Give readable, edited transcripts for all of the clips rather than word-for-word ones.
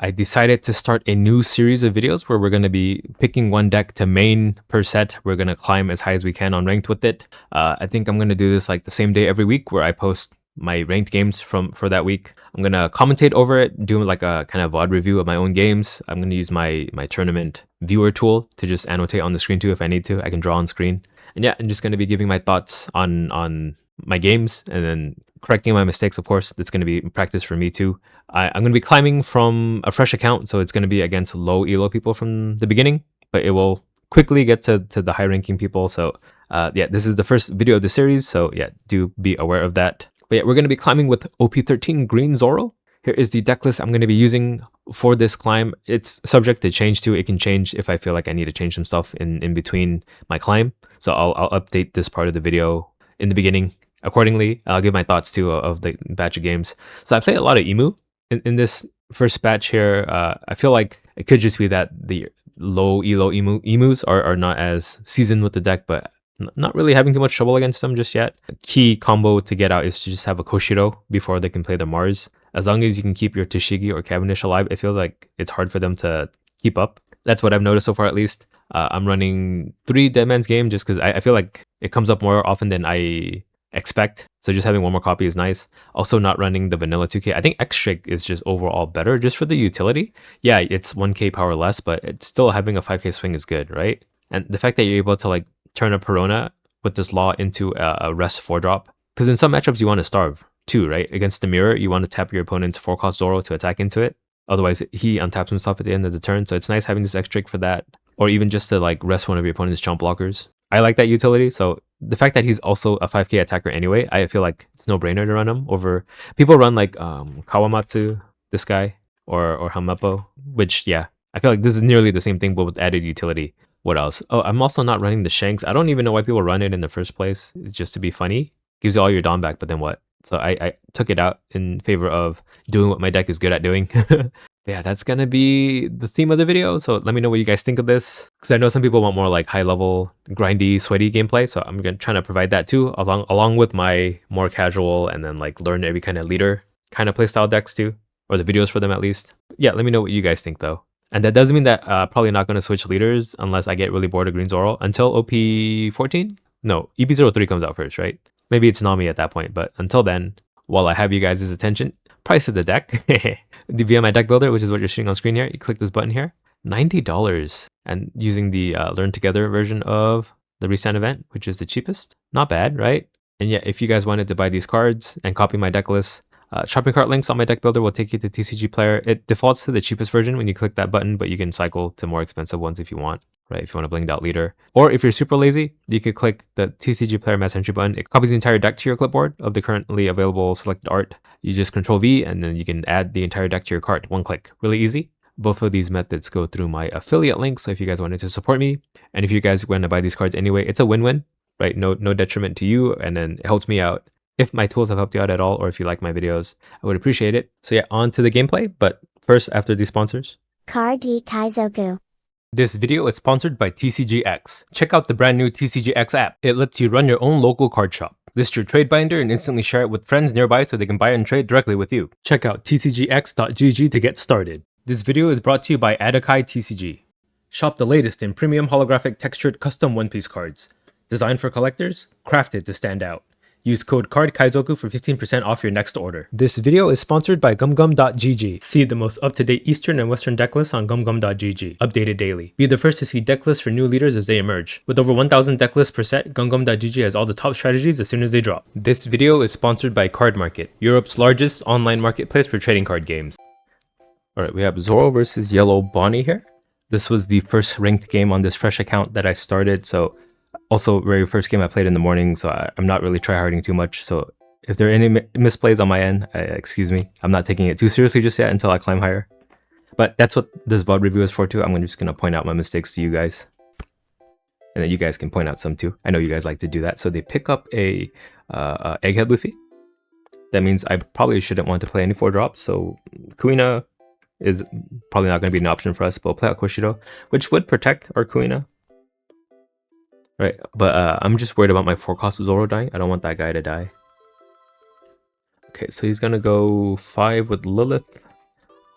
I decided to start a new series of videos where we're going to be picking one deck to main per set. We're going to climb as high as we can on ranked with it. I think I'm going to do this like the same day every week where I post my ranked games for that week. I'm going to commentate over it, do like a kind of VOD review of my own games. I'm going to use my tournament viewer tool to just annotate on the screen too if I need to. I can draw on screen. And yeah, I'm just going to be giving my thoughts on my games and then correcting my mistakes. Of course, it's going to be practice for me too. I'm going to be climbing from a fresh account, so it's going to be against low elo people from the beginning, but it will quickly get to the high ranking people. So yeah, this is the first video of the series, so yeah, do be aware of that. But yeah, we're going to be climbing with OP13 Green Zoro. Here is the deck list I'm going to be using for this climb. It's subject to change too. It can change if I feel like I need to change some stuff in between my climb. So I'll update this part of the video in the beginning accordingly. I'll give my thoughts too of the batch of games. So I played a lot of Emu in this first batch here. I feel like it could just be that the low elo emus are not as seasoned with the deck, but not really having too much trouble against them just yet. A key combo to get out is to just have a Koshiro before they can play their Mars. As long as you can keep your Tashigi or Cavendish alive, it feels like it's hard for them to keep up. That's what I've noticed so far, at least. I'm running 3 Dead Man's Game just because I feel like it comes up more often than I expect. So just having one more copy is nice. Also not running the vanilla 2K. I think X-Strike is just overall better just for the utility. Yeah, it's 1K power less, but it's still having a 5K swing is good, right? And the fact that you're able to like turn a Perona with this law into a rest 4-drop. Because in some matchups you want to starve too, right? Against the mirror, you want to tap your opponent's 4-cost Zoro to attack into it. Otherwise, he untaps himself at the end of the turn. So it's nice having this X-Strike for that. Or even just to like rest one of your opponent's chump blockers. I like that utility. So the fact that he's also a 5K attacker anyway, I feel like it's no brainer to run him over. People run like Kawamatsu, this guy, or Hamepo, which yeah, I feel like this is nearly the same thing but with added utility. What else? Oh, I'm also not running the Shanks. I don't even know why people run it in the first place. It's just to be funny. Gives you all your Dom back, but then what? So I took it out in favor of doing what my deck is good at doing. Yeah, that's gonna be the theme of the video. So let me know what you guys think of this. Because I know some people want more like high level, grindy, sweaty gameplay. So I'm gonna try to provide that too, along with my more casual and then like learn every kind of leader kind of playstyle decks too. Or the videos for them at least. Yeah, let me know what you guys think though. And that does mean that probably not going to switch leaders unless I get really bored of Green Zoro until OP14? No, EP03 comes out first, right? Maybe it's Nami at that point, but until then, while I have you guys' attention, price of the deck, via my deck builder, which is what you're seeing on screen here, you click this button here, $90. And using the Learn Together version of the Restand event, which is the cheapest. Not bad, right? And yeah, if you guys wanted to buy these cards and copy my deck list, shopping cart links on my deck builder will take you to TCG Player. It defaults to the cheapest version when you click that button, but you can cycle to more expensive ones if you want, right? If you want a blinged out leader. Or if you're super lazy, you could click the TCG Player Mass Entry button. It copies the entire deck to your clipboard of the currently available selected art. You just Control V and then you can add the entire deck to your cart. One click. Really easy. Both of these methods go through my affiliate link. So if you guys wanted to support me, and if you guys want to buy these cards anyway, it's a win-win, right? No detriment to you, and then it helps me out. If my tools have helped you out at all, or if you like my videos, I would appreciate it. So yeah, on to the gameplay, but first, after these sponsors. Kaizoku. This video is sponsored by TCGX. Check out the brand new TCGX app. It lets you run your own local card shop. List your trade binder and instantly share it with friends nearby so they can buy and trade directly with you. Check out tcgx.gg to get started. This video is brought to you by Adakai TCG. Shop the latest in premium holographic textured custom One Piece cards. Designed for collectors, crafted to stand out. Use code Kaizoku for 15% off your next order. This video is sponsored by gumgum.gg. See the most up-to-date Eastern and Western deck lists on gumgum.gg. Updated daily. Be the first to see deck lists for new leaders as they emerge. With over 1,000 deck lists per set, gumgum.gg has all the top strategies as soon as they drop. This video is sponsored by Card Market, Europe's largest online marketplace for trading card games. Alright, we have Zoro versus Yellow Bonnie here. This was the first ranked game on this fresh account that I started, so also very first game I played in the morning, so I'm not really tryharding too much. So if there are any misplays on my end, excuse me. I'm not taking it too seriously just yet until I climb higher. But that's what this VOD review is for too. I'm just going to point out my mistakes to you guys. And then you guys can point out some too. I know you guys like to do that. So they pick up a Egghead Luffy. That means I probably shouldn't want to play any 4-drops. So Kuina is probably not going to be an option for us. But we'll play out Koshiro, which would protect our Kuina. Right, but I'm just worried about my 4-cost Zoro dying. I don't want that guy to die. Okay, so he's gonna go 5 with Lilith,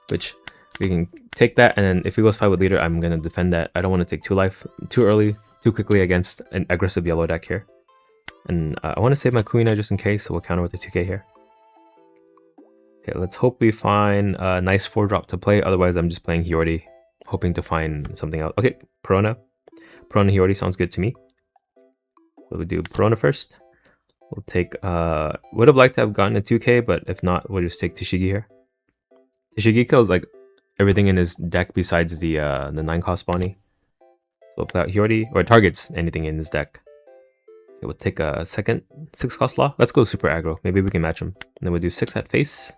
which We can take that, and then if he goes 5 with leader, I'm gonna defend that. I don't want to take 2 life too early, too quickly against an aggressive yellow deck here. And I want to save my Kuina just in case, so we'll counter with the 2k here. Okay, let's hope we find a nice 4-drop to play, otherwise I'm just playing Hiyori, hoping to find something else. Okay, Perona. Perona Hiyori sounds good to me. So we'll do Perona first. We'll take, would have liked to have gotten a 2k, but if not, we'll just take Tashigi here. Tashigi kills like everything in his deck besides the 9-cost Bonnie. So we'll play out Hiyori, or targets anything in his deck. Okay, we'll take a second 6-cost Law. Let's go super aggro. Maybe we can match him. And then we'll do 6 at face.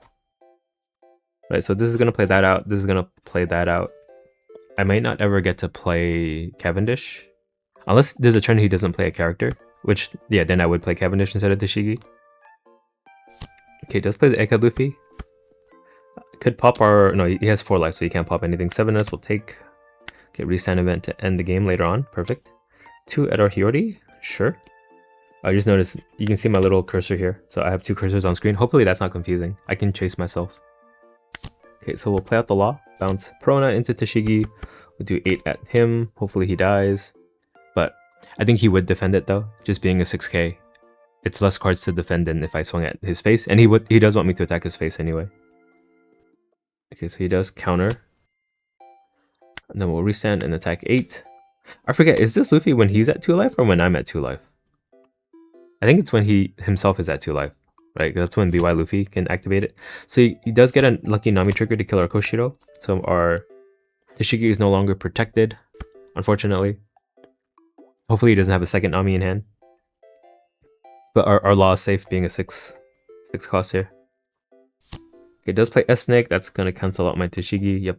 Right, so this is going to play that out. This is going to play that out. I might not ever get to play Cavendish. Unless there's a turn he doesn't play a character. Which, yeah, then I would play Cavendish instead of Tashigi. Okay, does play the Egghead Luffy. Could pop our... No, he has 4 life, so he can't pop anything. 7S will take... Okay, restand event to end the game later on. Perfect. 2 at our Hiyori. Sure. I just noticed, you can see my little cursor here. So I have 2 cursors on screen. Hopefully that's not confusing. I can chase myself. Okay, so we'll play out the Law. Bounce Perona into Tashigi. We'll do 8 at him. Hopefully he dies. But I think he would defend it though. Just being a 6k. It's less cards to defend than if I swung at his face. And he does want me to attack his face anyway. Okay, so he does counter. And then we'll restand and attack 8. I forget, is this Luffy when he's at 2 life or when I'm at 2 life? I think it's when he himself is at 2 life, right? That's when BY Luffy can activate it. So he does get a lucky Nami trigger to kill our Koshiro. So our Tashigi is no longer protected, unfortunately. Hopefully he doesn't have a second Nami in hand. But our Law is safe being a 6 cost here. Okay, it does play S-Snake. That's going to cancel out my Tashigi. Yep.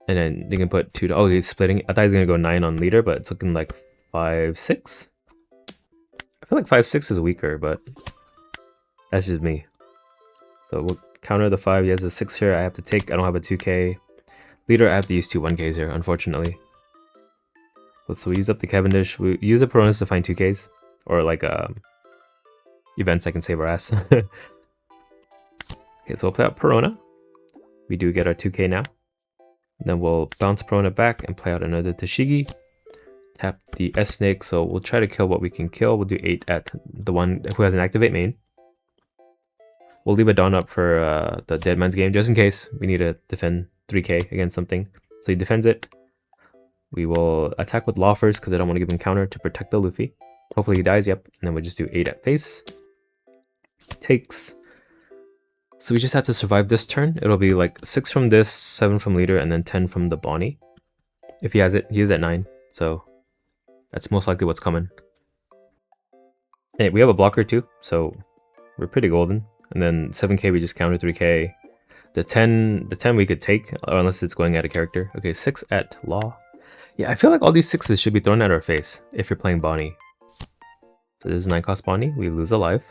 And then they can put 2 to... Oh, he's splitting. I thought he was going to go 9 on leader, but it's looking like 5-6. I feel like 5-6 is weaker, but that's just me. So we'll counter the 5. He has a 6 here. I have to take. I don't have a 2k. Leader, I have to use 2 1ks here, unfortunately. But so we use up the Cavendish. We use the Peronas to find 2ks. Or like events that can save our ass. Okay, so we'll play out Perona. We do get our 2k now. Then we'll bounce Perona back and play out another Tashigi. Tap the S-Snake, so we'll try to kill what we can kill. We'll do 8 at the one who has an activate main. We'll leave a Dawn up for the Dead Man's Game, just in case we need to defend 3k against something. So he defends it. We will attack with Law first, because I don't want to give him counter to protect the Luffy. Hopefully he dies, yep. And then we'll just do 8 at face. Takes. So we just have to survive this turn. It'll be like 6 from this, 7 from leader, and then 10 from the Bonnie. If he has it, he is at 9. So that's most likely what's coming. Hey, we have a blocker too, so we're pretty golden. And then 7k we just counter 3k. The 10 we could take, unless it's going at a character. Okay, 6 at Law. Yeah, I feel like all these 6s should be thrown at our face if you're playing Bonnie. So this is 9-cost Bonnie. We lose a life.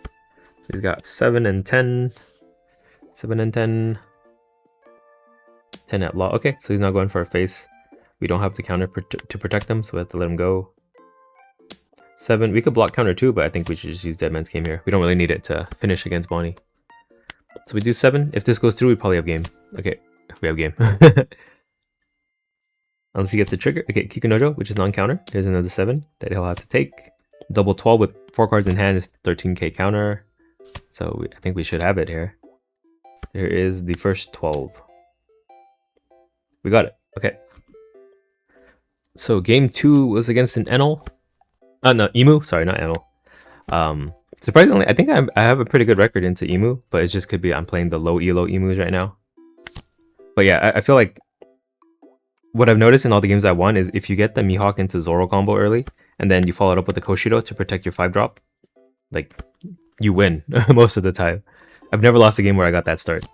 So he's got 7 and 10. 7 and 10. 10 at Law. Okay, so he's not going for a face. We don't have to counter to protect him, so we have to let him go. 7. We could block counter too, but I think we should just use Dead Man's Game here. We don't really need it to finish against Bonnie. So we do 7. If this goes through, we probably have game. Okay, we have game. Unless he gets the trigger. Okay, Kikunojo, which is non-counter. Here's another 7 that he'll have to take. Double 12 with 4 cards in hand is 13k counter. So I think we should have it here. There is the first 12. We got it. Okay. So game 2 was against an Enel. No, Emu. Sorry, not Enel. Surprisingly, I think I have a pretty good record into Emu, but it just could be I'm playing the low elo Emus right now. But yeah, I feel like what I've noticed in all the games I won is if you get the Mihawk into Zoro combo early, and then you follow it up with the Koshiro to protect your 5-drop, like, you win most of the time. I've never lost a game where I got that start.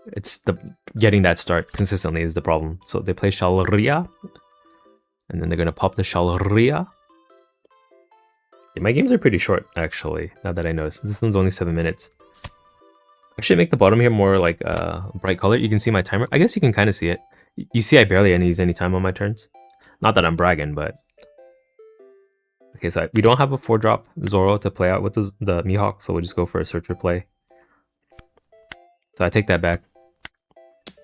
It's the getting that start consistently is the problem. So they play Shalria, and then they're gonna pop the Shalria. Yeah, my games are pretty short, actually, now that I notice. This one's only 7 minutes. I should make the bottom here more like bright color. You can see my timer. I guess you can kind of see it. You see I barely use any time on my turns. Not that I'm bragging, but... Okay, so we don't have a 4-drop Zoro to play out with the Mihawk, so we'll just go for a searcher play. So I take that back.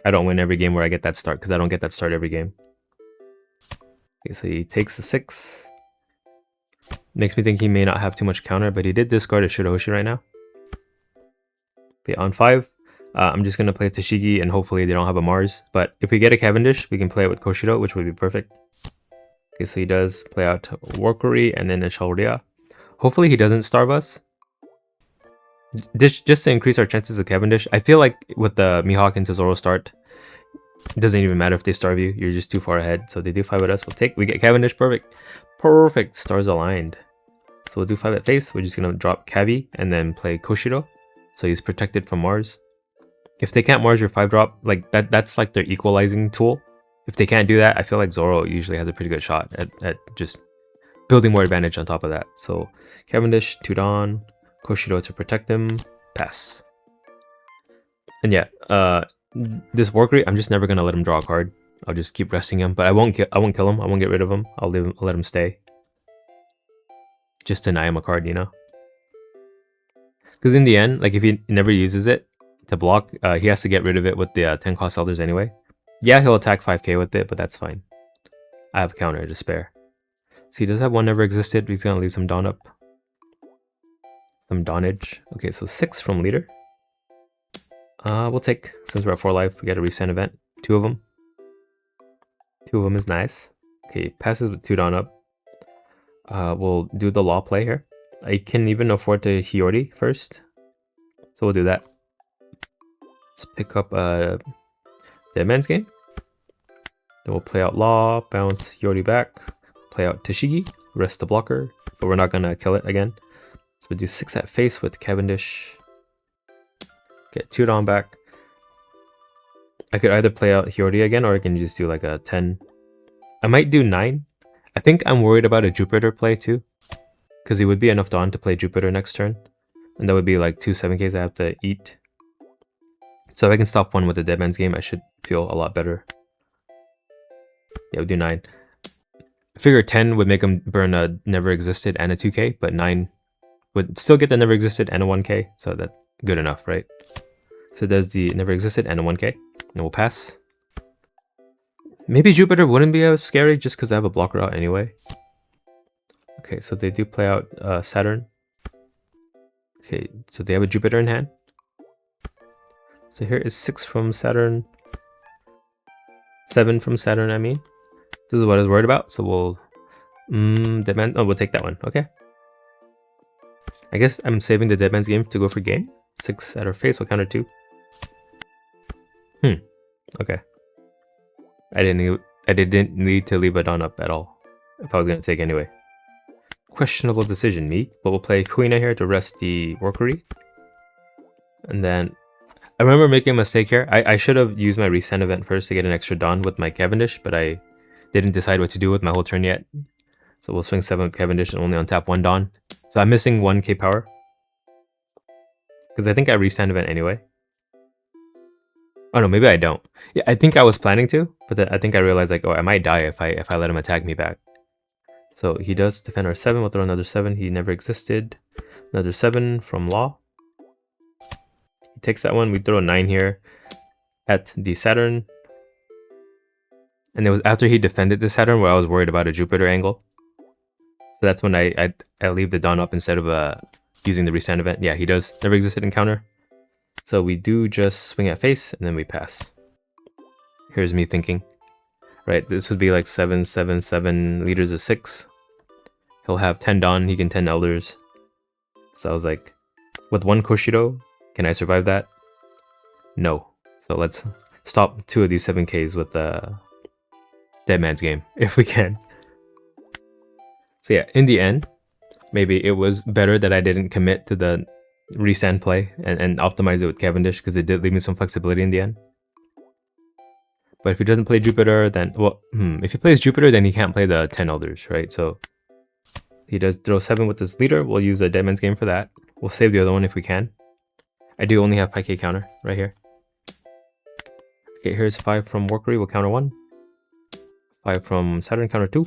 I don't win every game where I get that start, because I don't get that start every game. Okay, so he takes the 6. Makes me think he may not have too much counter, but he did discard a Shirahoshi right now. Okay, on 5, I'm just going to play Tashigi, and hopefully they don't have a Mars. But if we get a Cavendish, we can play it with Koshiro, which would be perfect. Okay, so he does play out Workery and then a Shalria. Hopefully he doesn't starve us. This just to increase our chances of Cavendish. I feel like with the Mihawk into Zoro start, it doesn't even matter if they starve you. You're just too far ahead. So they do 5 with us. We get Cavendish. Perfect. Perfect. Stars aligned. So we'll do 5 at face. We're just going to drop Cavi and then play Koshiro. So he's protected from Mars. If they can't Mars your 5-drop, like that's like their equalizing tool. If they can't do that, I feel like Zoro usually has a pretty good shot at just building more advantage on top of that. So Cavendish, Tudon, Koshiro to protect him, pass. And yeah, this Workery, I'm just never gonna let him draw a card. I'll just keep resting him, but I won't kill him. I won't get rid of him. I'll let him stay. Just deny him a card, you know. Because in the end, like if he never uses it to block, he has to get rid of it with the 10 cost elders anyway. Yeah, he'll attack 5k with it, but that's fine. I have a counter to spare. So he does have one never existed. He's gonna leave some Dawn up. Some Dawnage. Okay, so 6 from leader. We'll take, since we're at 4 life, we get a resend event. 2 of them. 2 of them is nice. Okay, passes with 2 Dawn up. We'll do the law play here. I can even afford to Hiyori first. So we'll do that. Let's pick up the men's game. Then we'll play out Law, bounce Hiyori back, play out Tashigi, rest the blocker, but we're not gonna kill it again. So we'll do 6 at face with Cavendish. Get 2 Dawn back. I could either play out Hiyori again, or I can just do like a 10. I might do 9. I think I'm worried about a Jupiter play too, because it would be enough Dawn to play Jupiter next turn. And that would be like 2 7Ks I have to eat. So if I can stop one with the Dead Man's Game, I should feel a lot better. Yeah, we'll do 9. I figure 10 would make him burn a Never Existed and a 2k, but 9 would still get the Never Existed and a 1k, so that's good enough, right? So there's the Never Existed and a 1k, and we'll pass. Maybe Jupiter wouldn't be as scary just because I have a blocker out anyway. Okay, so they do play out Saturn. Okay, so they have a Jupiter in hand. So here is 6 from Saturn. 7 from Saturn, I mean. This is what I was worried about, so we'll... we'll take that one, okay. I guess I'm saving the Dead Man's Game to go for game. 6 at our face, we'll counter 2. Okay. I didn't need to leave a Dawn up at all, if I was going to take anyway. Questionable decision, me. But we'll play Kuina here to rest the Workery. And then... I remember making a mistake here. I should have used my resend event first to get an extra Dawn with my Cavendish, but I didn't decide what to do with my whole turn yet. So we'll swing 7 with Cavendish and only untap 1 Dawn. So I'm missing 1k power. Because I think I resend event anyway. Oh no, maybe I don't. Yeah, I think I was planning to, but then I think I realized like, oh, I might die if I let him attack me back. So he does defend our 7. We'll throw another 7. He never existed. Another 7 from Law. He takes that one. We throw a 9 here at the Saturn. And it was after he defended the Saturn where I was worried about a Jupiter angle. So that's when I leave the Dawn up instead of using the resend event. Yeah, he does never existed encounter. So we do just swing at face and then we pass. Here's me thinking. Right, this would be like 7, 7, 7 liters of 6. He'll have 10 Dawn, he can 10 Elders. So I was like, with 1 Koshiro, can I survive that? No. So let's stop 2 of these 7Ks with Dead Man's Game, if we can. So yeah, in the end, maybe it was better that I didn't commit to the resend play and optimize it with Cavendish, because it did leave me some flexibility in the end. But if he doesn't play Jupiter, then... Well, if he plays Jupiter, then he can't play the 10 Elders, right? So he does throw 7 with his leader. We'll use a Dead Man's Game for that. We'll save the other one if we can. I do only have Pi-K counter right here. Okay, here's 5 from Workery. We'll counter 1. 5 from Saturn, counter 2.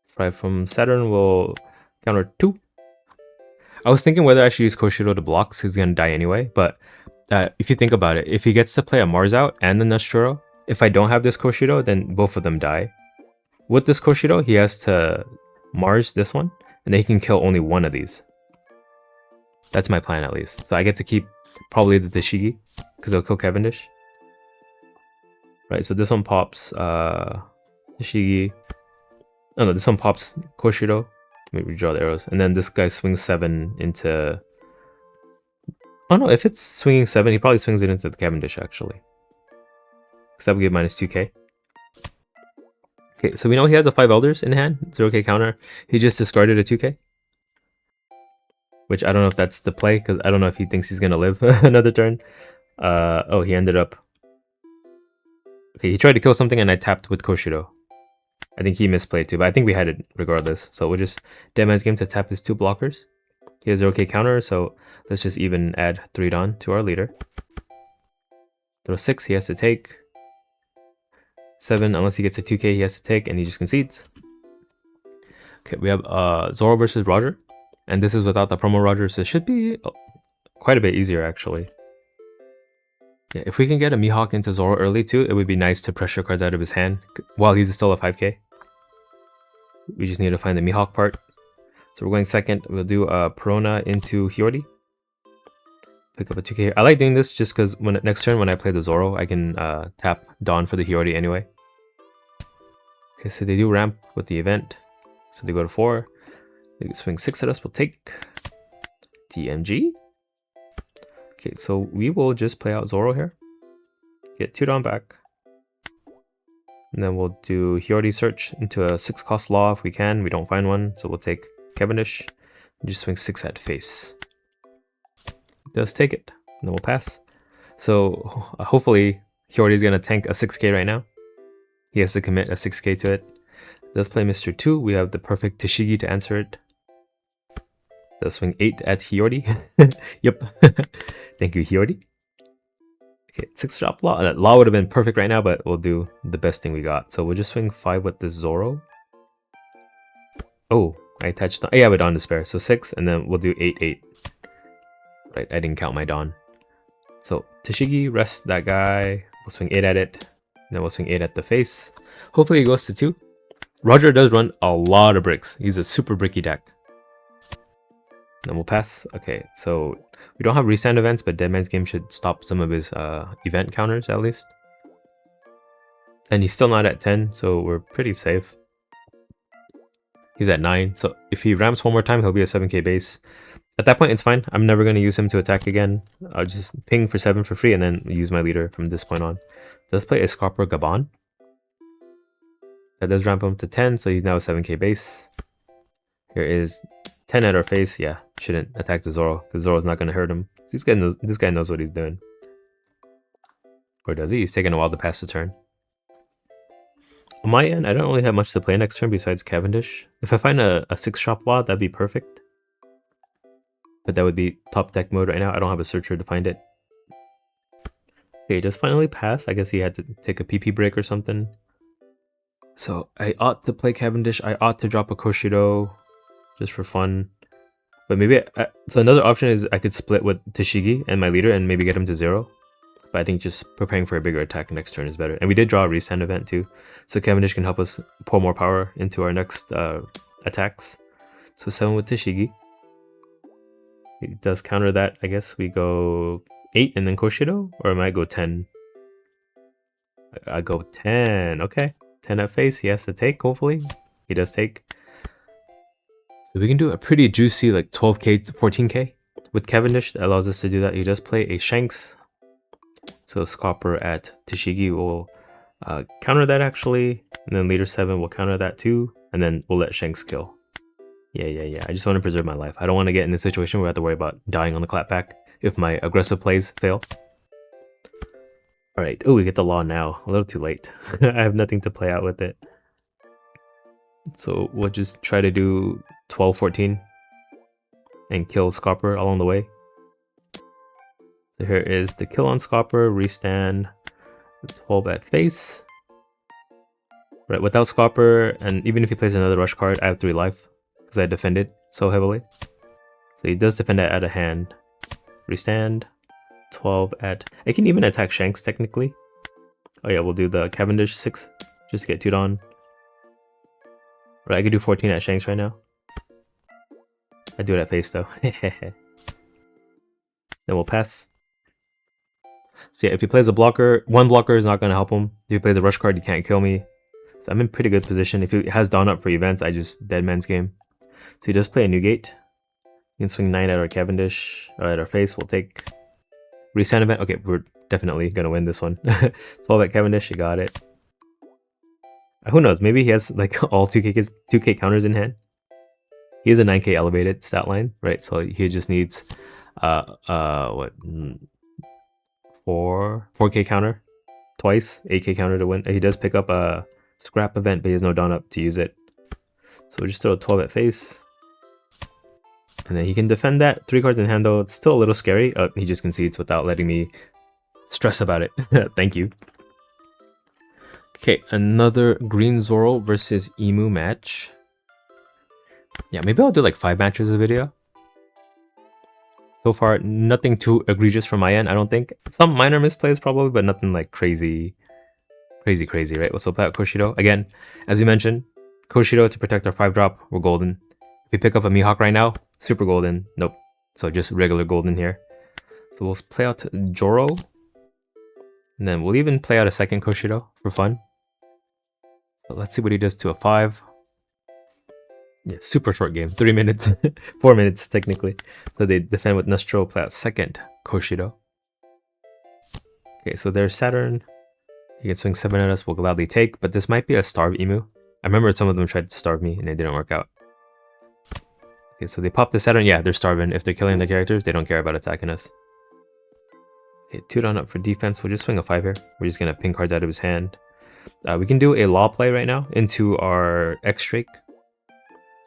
5 from Saturn will counter 2. I was thinking whether I should use Koshiro to block, because he's going to die anyway, but if you think about it, if he gets to play a Mars out and the Nostro, if I don't have this Koshido, then both of them die. With this Koshido, he has to Mars this one, and then he can kill only one of these. That's my plan at least. So I get to keep probably the Tashigi, because it'll kill Cavendish. Right, so this one pops Tashigi. Oh no, this one pops Koshido. Let me redraw the arrows. And then this guy swings 7 into... Oh no, if it's swinging 7, he probably swings it into the Cavendish actually. Because that would give minus 2k. Okay, so we know he has a 5 Elders in hand. 0k counter. He just discarded a 2k. Which I don't know if that's the play, because I don't know if he thinks he's going to live another turn. Oh, he ended up... Okay, he tried to kill something and I tapped with Koshido. I think he misplayed too, but I think we had it regardless. So we'll just dead man's game to tap his 2 blockers. He has 0k counter, so let's just even add 3 Dawn to our leader. Throw 6, he has to take. 7, unless he gets a 2k, he has to take, and he just concedes. Okay, we have Zoro versus Roger. And this is without the promo Roger, so it should be quite a bit easier actually. Yeah, if we can get a Mihawk into Zoro early too, it would be nice to pressure cards out of his hand while he's still a 5k. We just need to find the Mihawk part. So we're going second. We'll do Perona into Hiyori. Pick up a 2k here. I like doing this just because next turn when I play the Zoro, I can tap Dawn for the Hiyori anyway. Okay, so they do ramp with the event. So they go to 4. They swing 6 at us. We'll take DMG. Okay, so we will just play out Zoro here. Get 2 Dawn back. And then we'll do Hiyori search into a 6 cost law if we can. We don't find one, so we'll take Cavendish. And just swing 6 at face. It does take it. And then we'll pass. So hopefully Hiyori is going to tank a 6k right now. He has to commit a 6k to it. Does play Mr. 2. We have the perfect Tashigi to answer it. Does swing 8 at Hiyori. Yep. Thank you, Hiyori. Okay, 6 drop law. That law would have been perfect right now, but we'll do the best thing we got. So we'll just swing 5 with this Zoro. Oh, I attached... Oh, yeah, with Dawn to spare. So 6, and then we'll do 8, 8. Right, I didn't count my Dawn. So Tashigi, rest that guy. We'll swing 8 at it. And then we'll swing 8 at the face. Hopefully he goes to 2. Roger does run a lot of bricks. He's a super bricky deck. Then we'll pass. Okay, so we don't have restand events, but Deadman's Game should stop some of his event counters at least. And he's still not at 10, so we're pretty safe. He's at 9, so if he ramps one more time, he'll be a 7k base. At that point, it's fine. I'm never going to use him to attack again. I'll just ping for 7 for free and then use my leader from this point on. Does play a Scopper Gabon. That does ramp him to 10, so he's now a 7k base. Here is 10 at our face. Yeah, shouldn't attack the Zoro because Zoro's not going to hurt him. So this guy knows what he's doing. Or does he? He's taking a while to pass the turn. On my end, I don't really have much to play next turn besides Cavendish. If I find a 6-shop lot, that'd be perfect. But that would be top deck mode right now. I don't have a searcher to find it. Okay, just finally pass. I guess he had to take a PP break or something. So I ought to play Cavendish. I ought to drop a Koshido just for fun. But maybe... so another option is I could split with Tashigi and my leader and maybe get him to 0. But I think just preparing for a bigger attack next turn is better. And we did draw a restand event too. So Cavendish can help us pour more power into our next attacks. So 7 with Tashigi. He does counter that. I guess we go 8 and then Koshido? Or I might go 10. I go 10. Okay. 10 at face. He has to take, hopefully. He does take. So we can do a pretty juicy like 12k to 14k with Cavendish. That allows us to do that. He does play a Shanks. So Scopper at Tashigi will counter that actually. And then leader 7 will counter that too. And then we'll let Shanks kill. Yeah. I just want to preserve my life. I don't want to get in a situation where I have to worry about dying on the clapback if my aggressive plays fail. Alright. Oh, we get the law now. A little too late. I have nothing to play out with it. So we'll just try to do 12, 14 and kill Scopper along the way. So here is the kill on Scopper, restand 12 at face. Right, without Scopper, and even if he plays another rush card, I have 3 life because I defended so heavily. So he does defend it out of hand. Restand, 12 at... I can even attack Shanks, technically. Oh yeah, we'll do the Cavendish 6, just to get 2'd on. Right, I could do 14 at Shanks right now. I do it at face, though. Then we'll pass. So yeah, if he plays a blocker, one blocker is not going to help him. If he plays a rush card, he can't kill me. So I'm in pretty good position. If he has Dawn up for events, I just dead man's game. So he does play a Newgate. You can swing 9 at our Cavendish, or at our face. We'll take Restand event. Okay, we're definitely going to win this one. 12 at Cavendish, you got it. Who knows, maybe he has like all 2k counters in hand. He has a 9k elevated stat line, right? So he just needs what, 4k counter twice, 8k counter to win. He does pick up a scrap event, but he has no Dawn up to use it. So we'll just throw a 12 at face. And then he can defend that. 3 cards in hand though, it's still a little scary. He just concedes without letting me stress about it. Thank you. Okay, another Green Zoro versus Emu match. Yeah, maybe I'll do like 5 matches a video. So far, nothing too egregious from my end, I don't think. Some minor misplays probably, but nothing like crazy, right? So play out Koshido. Again, as we mentioned, Koshido to protect our 5-drop, we're golden. If we pick up a Mihawk right now, super golden. Nope. So just regular golden here. So we'll play out Zoro. And then we'll even play out a second Koshido for fun. So let's see what he does to a 5. Yeah, super short game. 3 minutes. 4 minutes, technically. So they defend with Nostro, play out second Koshido. Okay, so there's Saturn. He can swing 7 at us, we'll gladly take. But this might be a starve Emu. I remember some of them tried to starve me and it didn't work out. Okay, so they pop the Saturn. Yeah, they're starving. If they're killing their characters, they don't care about attacking us. Okay, 2 down up for defense. We'll just swing a 5 here. We're just going to ping cards out of his hand. We can do a Law play right now into our X-Drake.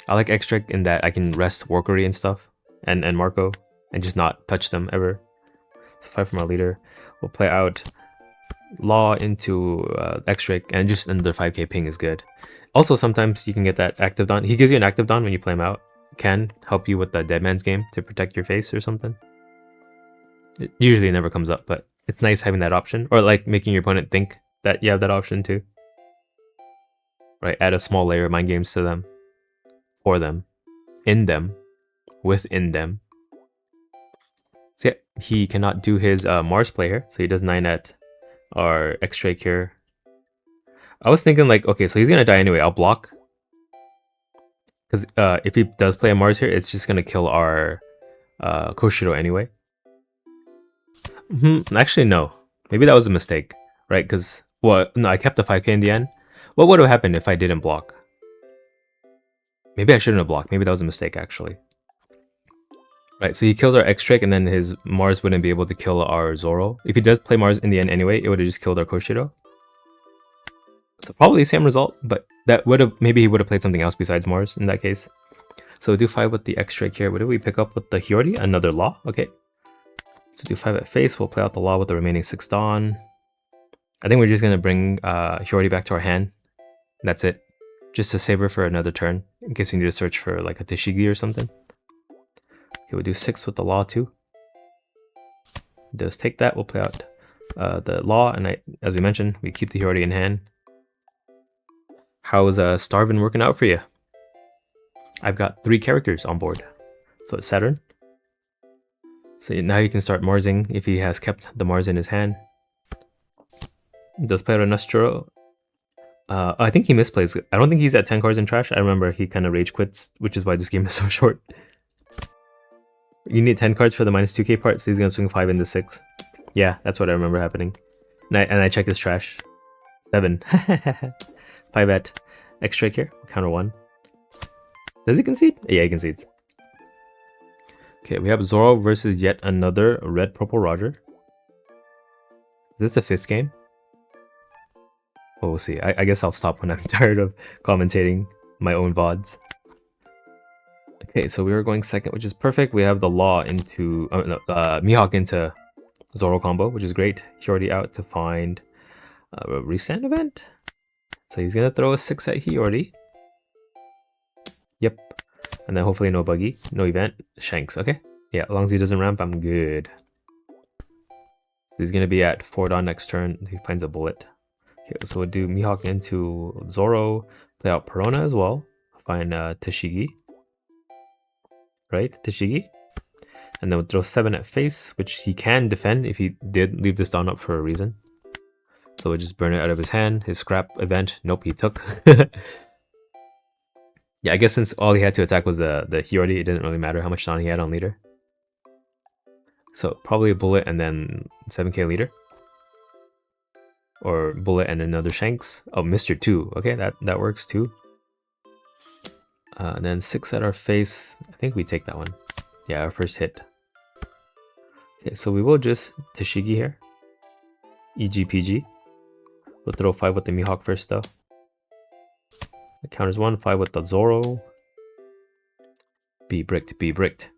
I like X-Drake in that I can rest Workery and stuff, and Marco, and just not touch them ever. So 5 from our leader. We'll play out Law into X-Drake, and just under 5k ping is good. Also, sometimes you can get that active Dawn. He gives you an active Dawn when you play him out. Can help you with the Dead Man's game to protect your face or something. It usually never comes up, but it's nice having that option. Or like making your opponent think that you have that option too. Right, add a small layer of mind games to them. For them. In them. Within them. So yeah, he cannot do his Mars play here. So he does 9 at our X-Drake here. I was thinking like, okay, so he's going to die anyway. I'll block. Because if he does play a Mars here, it's just going to kill our Koshido anyway. Actually, no. Maybe that was a mistake, right? Because, well, no, I kept the 5k in the end. What would have happened if I didn't block? Maybe I shouldn't have blocked. Maybe that was a mistake, actually. Right, so he kills our X-Drake, and then his Mars wouldn't be able to kill our Zoro. If he does play Mars in the end anyway, it would have just killed our Koshido. So probably the same result, but that would have, maybe he would have played something else besides Mars in that case. So we'll do 5 with the X-Drake here. What did we pick up with the Hyordi? Another Law, okay. So do 5 at face, we'll play out the Law with the remaining 6 Dawn. I think we're just going to bring Hyordi back to our hand. That's it. Just to save her for another turn, in case we need to search for like a Tashigi or something. Okay, we'll do 6 with the Law too. He does take that, we'll play out the Law, and as we mentioned, we keep the Hyordi in hand. How's Starvin working out for you? I've got 3 characters on board. So it's Saturn. So now you can start Marsing if he has kept the Mars in his hand. He does play out a Nostro. I think he misplays. I don't think he's at 10 cards in trash. I remember he kind of rage quits, which is why this game is so short. You need 10 cards for the minus 2k part, so he's going to swing 5 into 6. Yeah, that's what I remember happening. And I checked his trash. 7. 5 at X-Drake here. Counter 1. Does he concede? Yeah, he concedes. Okay, we have Zoro versus yet another Red Purple Roger. Is this the 5th game? Well, we'll see. I guess I'll stop when I'm tired of commentating my own VODs. Okay, so we were going second, which is perfect. We have the Law into... Mihawk into Zoro combo, which is great. Hyordi out to find a Restand event. So he's going to throw a 6 at Hyordi. Yep. And then hopefully no buggy, no event. Shanks, okay? Yeah, as long as he doesn't ramp, I'm good. So he's gonna be at 4 dawn next turn. He finds a bullet. Okay, so we'll do Mihawk into Zoro, play out Perona as well. Find Tashigi. Right, Tashigi. And then we'll throw 7 at face, which he can defend if he did leave this dawn up for a reason. So we'll just burn it out of his hand. His scrap event, nope, he took. Yeah, I guess since all he had to attack was the Hiyori, it didn't really matter how much dawn he had on leader. So probably a bullet and then 7k leader. Or bullet and another Shanks. Oh, Mr. 2. Okay, that works too. And then 6 at our face. I think we take that one. Yeah, our first hit. Okay, so we will just Tashigi here. EGPG. We'll throw 5 with the Mihawk first though. It counters 1, 5 with the Zoro. Be bricked, be bricked.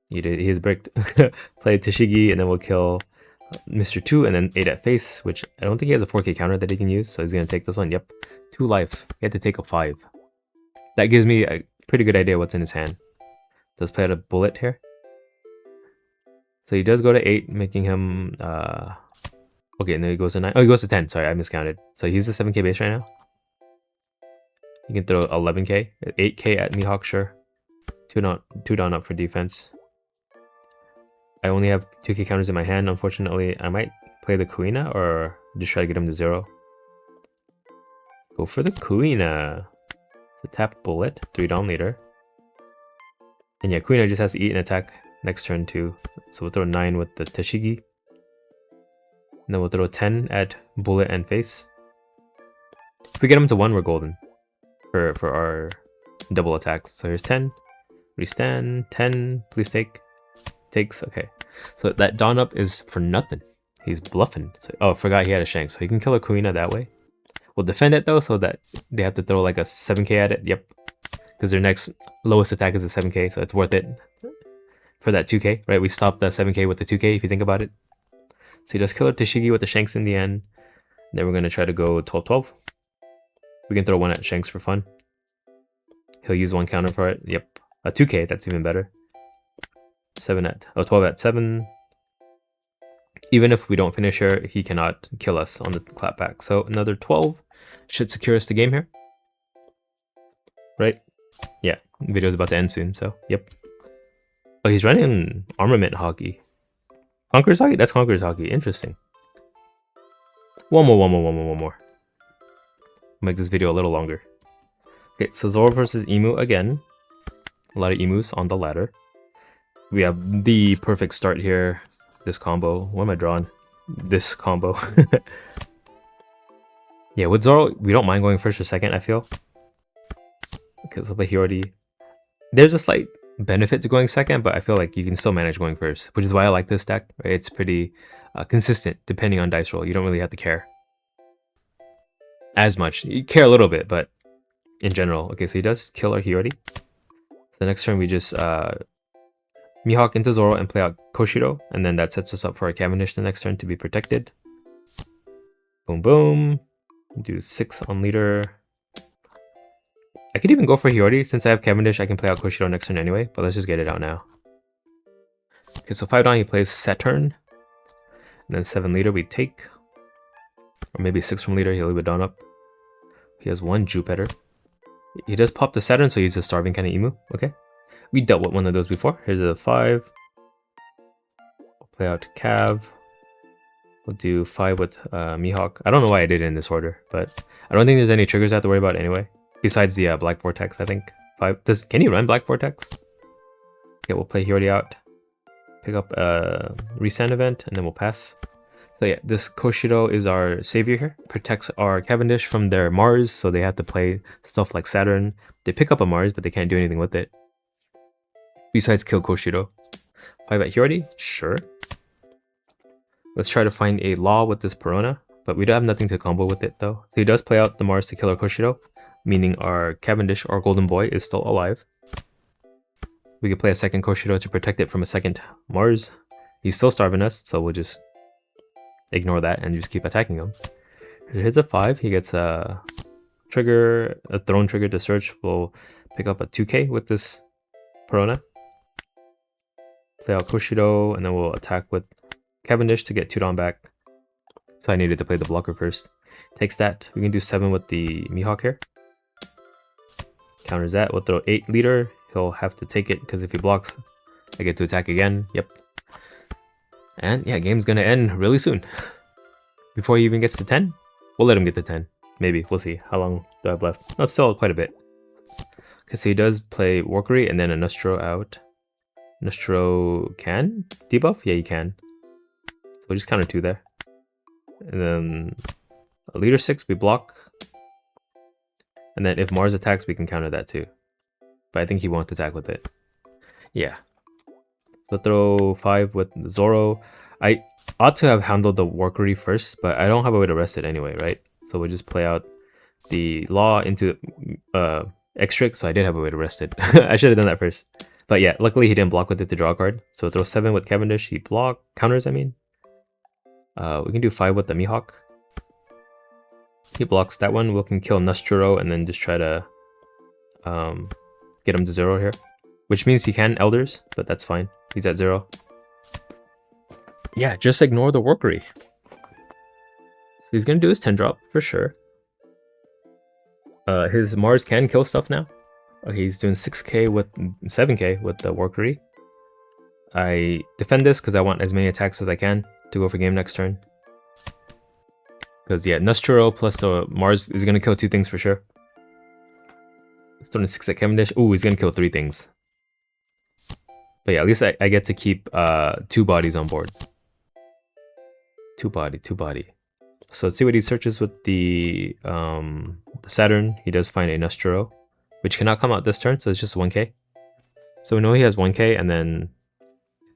He is bricked. Play Tashigi and then we'll kill Mr. 2 and then 8 at face, which I don't think he has a 4k counter that he can use, so he's gonna take this one. Yep. 2 life. He had to take a 5. That gives me a pretty good idea what's in his hand. Does play out a bullet here. So he does go to 8, making him okay, and then he goes to 9. Oh, he goes to 10. Sorry, I miscounted. So he's a 7k base right now. You can throw 11k, 8k at Mihawk, sure. 2 down up for defense. I only have 2k counters in my hand, unfortunately. I might play the Kuina or just try to get him to 0. Go for the Kuina. So tap bullet, 3 down leader. And yeah, Kuina just has to eat an attack next turn too. So we'll throw 9 with the Tashigi. And then we'll throw 10 at bullet and face. If we get him to 1, we're golden for our double attacks. So here's 10. Restand. 10. Please take. Takes. Okay. So that dawn up is for nothing. He's bluffing. So, oh, forgot he had a shank. So he can kill a Kuina that way. We'll defend it though, so that they have to throw like a 7k at it. Yep. Because their next lowest attack is a 7k, so it's worth it for that 2k, right? We stopped the 7k with the 2k if you think about it. So he does kill a Tashigi with the shanks in the end. Then we're going to try to go 12-12. We can throw 1 at shanks for fun. He'll use 1 counter for it. Yep. A 2k, that's even better. 12 at 7. Even if we don't finish here, he cannot kill us on the clapback. So another 12 should secure us the game here. Right? Yeah, video's about to end soon, so yep. Oh, he's running armament hockey. Conqueror's hockey? That's Conqueror's hockey. Interesting. One more. Make this video a little longer. Okay, so Zoro versus Emu again. A lot of emus on the ladder. We have the perfect start here. This combo. What am I drawing? This combo. Yeah, with Zoro, we don't mind going first or second, I feel. Okay, so he already... There's a slight benefit to going second, but I feel like you can still manage going first, which is why I like this deck. Right? It's pretty consistent depending on dice roll. You don't really have to care as much. You care a little bit, but in general. Okay, so he does kill our Hiyori. So next turn we just Mihawk into Zoro and play out Koshiro, and then that sets us up for our Cavendish the next turn to be protected. Boom, boom. Do 6 on leader. I could even go for Hiyori. Since I have Cavendish, I can play out Koshiro next turn anyway, but let's just get it out now. Okay, so 5 down, he plays Saturn. And then 7 leader, we take. Or maybe 6 from leader, he'll leave it down up. He has 1 Jupiter. He does pop the Saturn, so he's a starving kind of emu. Okay. We dealt with one of those before. Here's a 5. We'll play out Cav. We'll do 5 with Mihawk. I don't know why I did it in this order, but I don't think there's any triggers I have to worry about anyway. Besides the Black Vortex, I think. 5. Can he run Black Vortex? Okay, we'll play Hiyori out. Pick up a Restand event, and then we'll pass. So yeah, this Koshiro is our savior here. Protects our Cavendish from their Mars, so they have to play stuff like Saturn. They pick up a Mars, but they can't do anything with it. Besides kill Koshiro. 5 at Hiyori? Sure. Let's try to find a Law with this Perona, but we don't have nothing to combo with it though. So he does play out the Mars to kill our Koshiro, meaning our Cavendish, our Golden Boy, is still alive. We could play a second Koshiro to protect it from a second Mars. He's still starving us, so we'll just ignore that and just keep attacking him. Here's a 5. He gets a trigger, a throne trigger to search. We'll pick up a 2k with this Perona. Play out Koshiro, and then we'll attack with Cavendish to get 2 Dawn back. So I needed to play the blocker first. Takes that. We can do 7 with the Mihawk here. Counters that. We'll throw 8 leader. He'll have to take it because if he blocks, I get to attack again. Yep. And yeah, game's gonna end really soon. Before he even gets to 10, we'll let him get to 10. Maybe. We'll see. How long do I have left? No, it's still quite a bit. Okay, so he does play Workery and then a Nostro out. Nostro can debuff? Yeah, he can. So we'll just counter 2 there. And then a leader 6, we block. And then if Mars attacks, we can counter that too. But I think he won't attack with it. Yeah. So throw 5 with Zoro. I ought to have handled the Workery first, but I don't have a way to rest it anyway, right? So we'll just play out the Law into X-Trick, so I did have a way to rest it. I should have done that first. But yeah, luckily he didn't block with it to draw a card. So throw 7 with Cavendish. He counters, I mean. We can do 5 with the Mihawk. He blocks that one. We can kill Nostro and then just try to get him to 0 here. Which means he can Elders, but that's fine. He's at 0. Yeah, just ignore the Workery. So he's gonna do his 10 drop for sure. His Mars can kill stuff now. Okay, he's doing 6k with 7k with the Workery. I defend this because I want as many attacks as I can to go for game next turn. Because yeah, Nostro plus the Mars is gonna kill 2 things for sure. He's throwing 6 at Cavendish. Ooh, he's gonna kill 3 things. But yeah, at least I get to keep 2 bodies on board. 2 body. So let's see what he searches with the Saturn. He does find a Nostro, which cannot come out this turn, so it's just 1k. So we know he has 1k, and then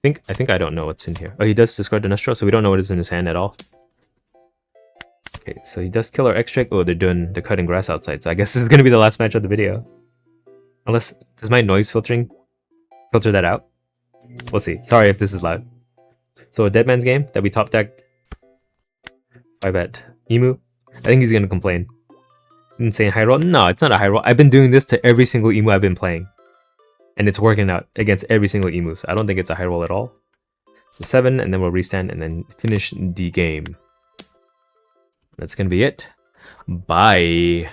I think I don't know what's in here. Oh, he does discard the Nostro, so we don't know what is in his hand at all. Okay, so he does kill our X-Trick. Oh, they're cutting grass outside, so I guess this is gonna be the last match of the video. Unless, does my noise filtering filter that out? We'll see. Sorry if this is loud. So a Dead Man's Game that we top decked. 5 at Emu. I think he's gonna complain. Insane high roll? No, it's not a high roll. I've been doing this to every single Emu I've been playing. And it's working out against every single Emu, so I don't think it's a high roll at all. So 7, and then we'll restand and then finish the game. That's gonna be it. Bye.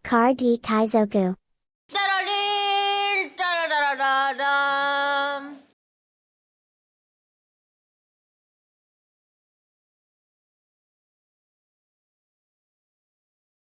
Card D Kaizoku.